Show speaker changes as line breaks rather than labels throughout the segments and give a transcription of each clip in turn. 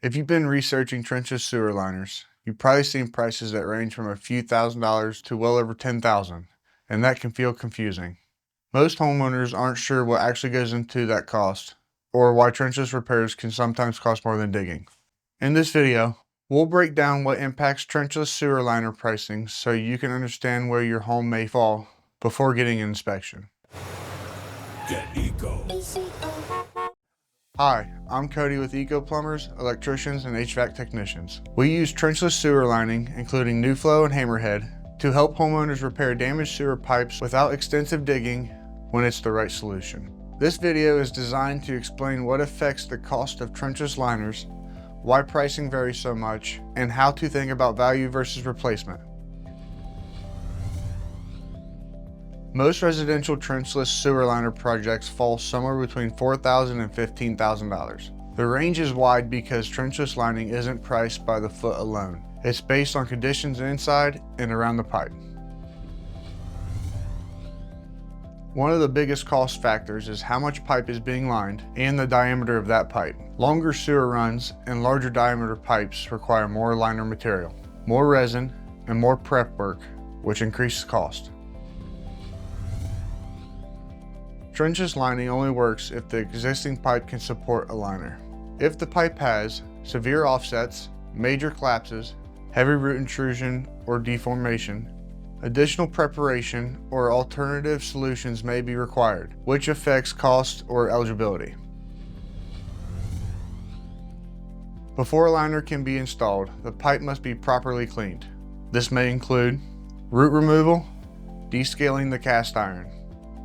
If you've been researching trenchless sewer liners, you've probably seen prices that range from a few $1,000s to well over $10,000, and that can feel confusing. Most homeowners aren't sure what actually goes into that cost, or why trenchless repairs can sometimes cost more than digging. In this video, we'll break down what impacts trenchless sewer liner pricing so you can understand where your home may fall before getting an inspection.
Get eco.
Hi, I'm Cody with Plumbers, electricians, and HVAC technicians. We use trenchless sewer lining, including new flow and hammerhead, to help homeowners repair damaged sewer pipes without extensive digging when it's the right solution. This video is designed to explain what affects the cost of trenchless liners, why pricing varies so much, and how to think about value versus replacement. Most residential trenchless sewer liner projects fall somewhere between $4,000 and $15,000. The range is wide because trenchless lining isn't priced by the foot alone. It's based on conditions inside and around the pipe. One of the biggest cost factors is how much pipe is being lined and the diameter of that pipe. Longer sewer runs and larger diameter pipes require more liner material, more resin, and more prep work, which increases cost. Trenchless lining only works if the existing pipe can support a liner. If the pipe has severe offsets, major collapses, heavy root intrusion or deformation, additional preparation or alternative solutions may be required, which affects cost or eligibility. Before a liner can be installed, the pipe must be properly cleaned. This may include root removal, descaling the cast iron,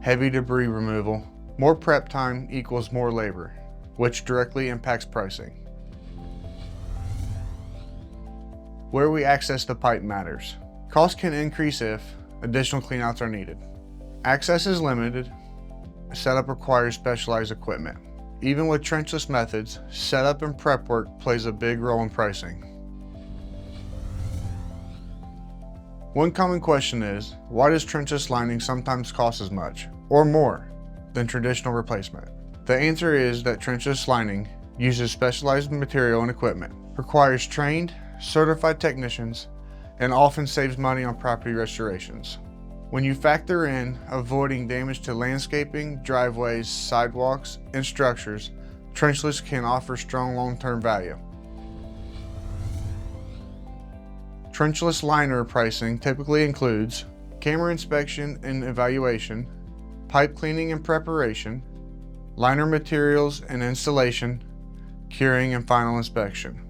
heavy debris removal. More prep time equals more labor, which directly impacts pricing. Where we access the pipe matters. Cost can increase if additional cleanouts are needed. Access is limited. Setup requires specialized equipment. Even with trenchless methods, setup and prep work plays a big role in pricing. One common question is, why does trenchless lining sometimes cost as much, or more, than traditional replacement? The answer is that trenchless lining uses specialized material and equipment, requires trained, certified technicians, and often saves money on property restorations. When you factor in avoiding damage to landscaping, driveways, sidewalks, and structures, trenchless can offer strong long-term value. Trenchless liner pricing typically includes camera inspection and evaluation, pipe cleaning and preparation, liner materials and installation, curing, and final inspection.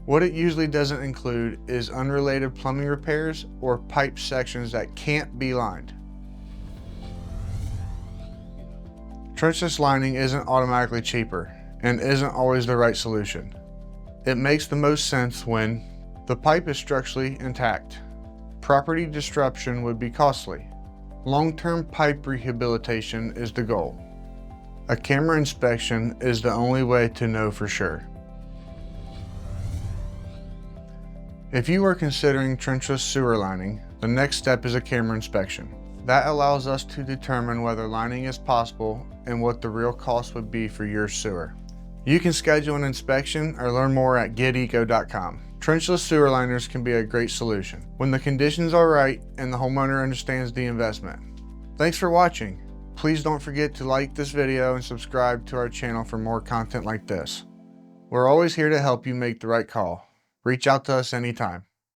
What it usually doesn't include is unrelated plumbing repairs or pipe sections that can't be lined. Trenchless lining isn't automatically cheaper and isn't always the right solution. It makes the most sense when the pipe is structurally intact. Property disruption would be costly. Long-term pipe rehabilitation is the goal. A camera inspection is the only way to know for sure. If you are considering trenchless sewer lining, the next step is a camera inspection. That allows us to determine whether lining is possible and what the real cost would be for your sewer. You can schedule an inspection or learn more at geteco.com. Trenchless sewer liners can be a great solution when the conditions are right and the homeowner understands the investment. Thanks for watching. Please don't forget to like this video and subscribe to our channel for more content like this. We're always here to help you make the right call. Reach out to us anytime.